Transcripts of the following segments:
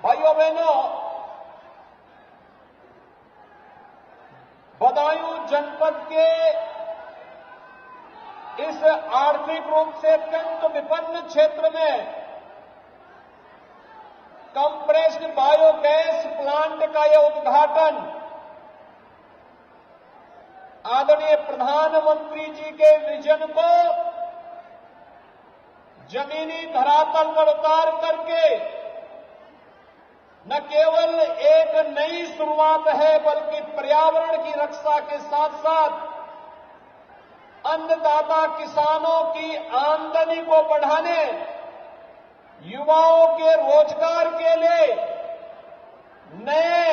भाइयों बहनों, बदायूं जनपद के इस आर्थिक रूप से अत्यंत विपन्न क्षेत्र में कंप्रेस्ड बायोगैस प्लांट का यह उद्घाटन आदरणीय प्रधानमंत्री जी के विजन को जमीनी धरातल पर उतार करके न केवल एक नई शुरुआत है बल्कि पर्यावरण की रक्षा के साथ साथ अन्नदाता किसानों की आमदनी को बढ़ाने, युवाओं के रोजगार के लिए नए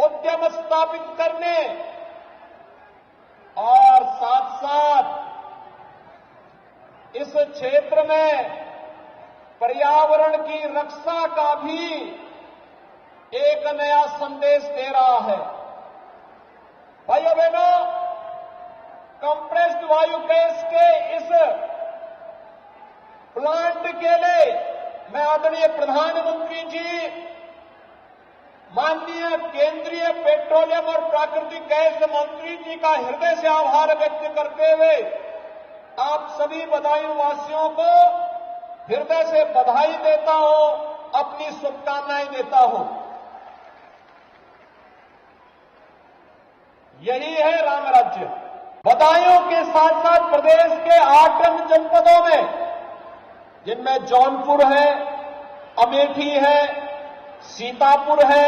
उद्यम स्थापित करने और साथ साथ इस क्षेत्र में पर्यावरण की रक्षा का भी एक नया संदेश दे रहा है। भाइयों बहनों, कंप्रेस्ड बायोगैस के इस प्लांट के लिए मैं आदरणीय प्रधानमंत्री जी, माननीय केंद्रीय पेट्रोलियम और प्राकृतिक गैस मंत्री जी का हृदय से आभार व्यक्त करते हुए आप सभी बदायूं वासियों को हृदय से बधाई देता हूं, अपनी शुभकामनाएं देता हूं। यही है राम राज्य। बदायूं के साथ साथ प्रदेश के 8 अन्य जनपदों में, जिनमें जौनपुर है, अमेठी है, सीतापुर है,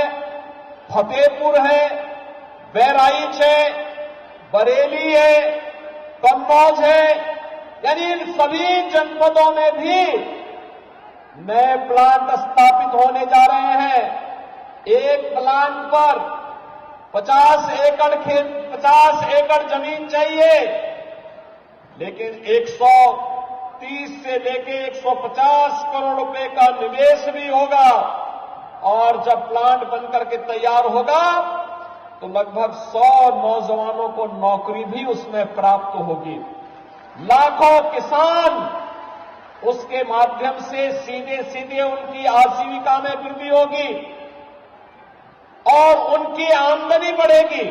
फतेहपुर है, बहराइच है, बरेली है, कन्नौज है, यानी इन सभी जनपदों में भी नए प्लांट स्थापित होने जा रहे हैं। एक प्लांट पर 50 एकड़ जमीन चाहिए, लेकिन 130 से लेके 150 करोड़ रुपए का निवेश भी होगा और जब प्लांट बनकर के तैयार होगा तो लगभग 100 नौजवानों को नौकरी भी उसमें प्राप्त होगी। लाखों किसान उसके माध्यम से सीधे सीधे उनकी आजीविका में वृद्धि होगी और उनकी आमदनी बढ़ेगी,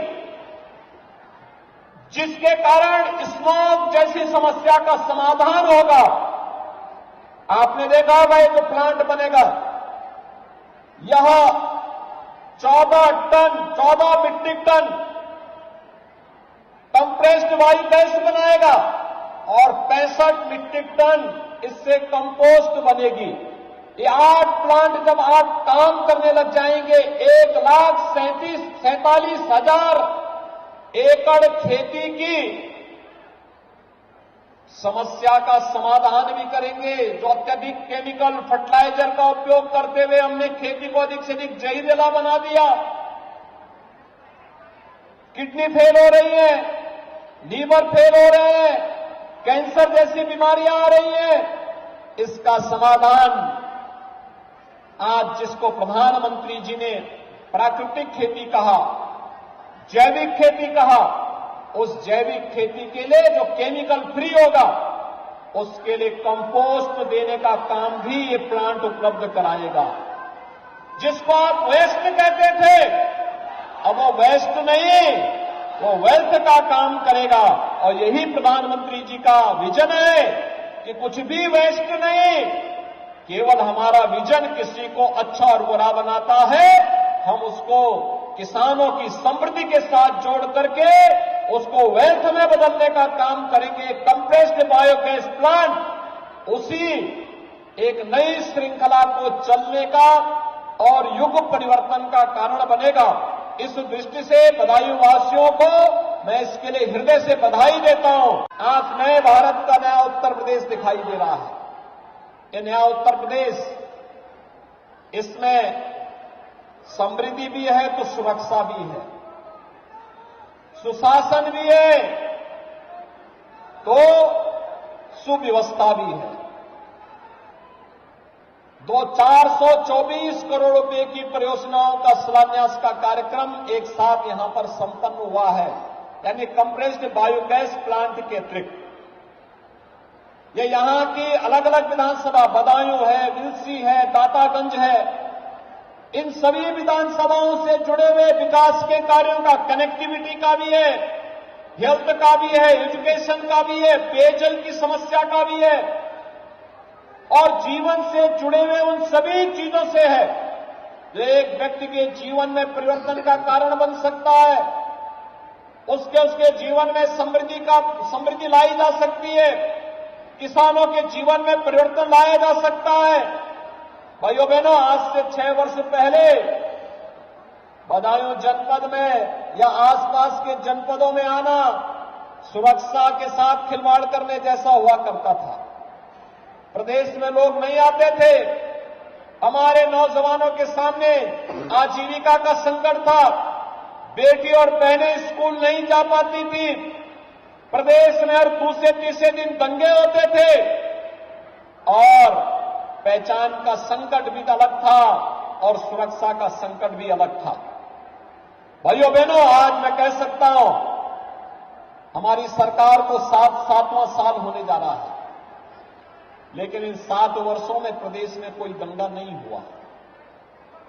जिसके कारण स्मॉग जैसी समस्या का समाधान होगा। आपने देखा भाई, जो प्लांट बनेगा यह 14 मीट्रिक टन कंप्रेस्ड बायोगैस बनाएगा और 65 मीट्रिक टन इससे कंपोस्ट बनेगी। ये 8 प्लांट जब आप काम करने लग जाएंगे, 1,47,000 एकड़ खेती की समस्या का समाधान भी करेंगे। जो अत्यधिक केमिकल फर्टिलाइजर का उपयोग करते हुए हमने खेती को अधिक से अधिक जहरीला बना दिया, किडनी फेल हो रही है, लीवर फेल हो रहे हैं, कैंसर जैसी बीमारियां आ रही हैं, इसका समाधान आज जिसको प्रधानमंत्री जी ने प्राकृतिक खेती कहा, जैविक खेती कहा, उस जैविक खेती के लिए जो केमिकल फ्री होगा उसके लिए कंपोस्ट देने का काम भी ये प्लांट उपलब्ध कराएगा। जिसको आप वेस्ट कहते थे, अब वो वेस्ट नहीं, वो वेल्थ का काम करेगा। और यही प्रधानमंत्री जी का विजन है कि कुछ भी वेस्ट नहीं, केवल हमारा विजन किसी को अच्छा और बुरा बनाता है, हम उसको किसानों की समृद्धि के साथ जोड़ करके उसको वेल्थ में बदलने का काम करेंगे। कंप्रेस्ड बायोगैस प्लांट उसी एक नई श्रृंखला को चलने का और युग परिवर्तन का कारण बनेगा। इस दृष्टि से बदायूं वासियों को मैं इसके लिए हृदय से बधाई देता हूं। आज नए भारत का नया उत्तर प्रदेश दिखाई दे रहा है। ये नया उत्तर प्रदेश, इसमें समृद्धि भी है तो सुरक्षा भी है, सुशासन भी है तो सुव्यवस्था भी है। 424 करोड़ रुपए की परियोजनाओं का शिलान्यास का कार्यक्रम एक साथ यहां पर संपन्न हुआ है, यानी कंप्रेस्ड बायोगैस प्लांट के अतिरिक्त ये यहां की अलग अलग विधानसभा, बदायूं है, विलसी है, दातागंज है, इन सभी विधानसभाओं से जुड़े हुए विकास के कार्यों का, कनेक्टिविटी का भी है, हेल्थ का भी है, एजुकेशन का भी है, पेयजल की समस्या का भी है, और जीवन से जुड़े हुए उन सभी चीजों से है जो एक व्यक्ति के जीवन में परिवर्तन का कारण बन सकता है। उसके जीवन में समृद्धि लाई जा सकती है। किसानों के जीवन में परिवर्तन लाया जा सकता है। भाइयों बहनों, आज से 6 वर्ष पहले बदायूं जनपद में या आसपास के जनपदों में आना सुरक्षा के साथ खिलवाड़ करने जैसा हुआ करता था। प्रदेश में लोग नहीं आते थे। हमारे नौजवानों के सामने आजीविका का संकट था। बेटी और बहनें स्कूल नहीं जा पाती थी। प्रदेश में हर दूसरे तीसरे दिन दंगे होते थे और पहचान का संकट भी अलग था और सुरक्षा का संकट भी अलग था। भाइयों बहनों, आज मैं कह सकता हूं हमारी सरकार को 7वां साल होने जा रहा है, लेकिन इन 7 वर्षों में प्रदेश में कोई दंगा नहीं हुआ।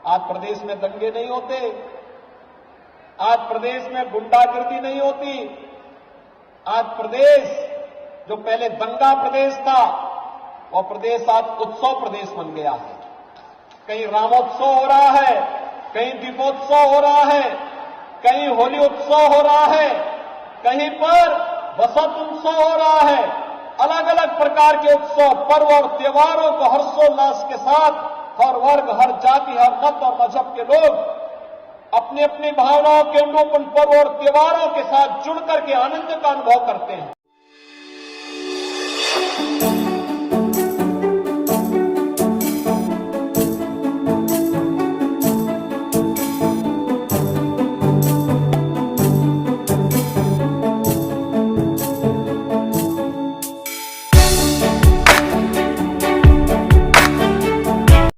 आज प्रदेश में दंगे नहीं होते, आज प्रदेश में गुंडागर्दी नहीं होती। आज प्रदेश जो पहले दंगा प्रदेश था वो प्रदेश आज उत्सव प्रदेश बन गया है। कहीं रामोत्सव हो रहा है, कहीं दीपोत्सव हो रहा है, कहीं होली उत्सव हो रहा है, कहीं पर बसंत उत्सव हो रहा है। अलग अलग प्रकार के उत्सव, पर्व और त्योहारों को हर्षोल्लास के साथ हर वर्ग, हर जाति, हर मत और मजहब के लोग अपनी अपनी भावनाओं के अनुरूप उन पर्व और त्योहारों के साथ जुड़ करके आनंद का अनुभव करते हैं।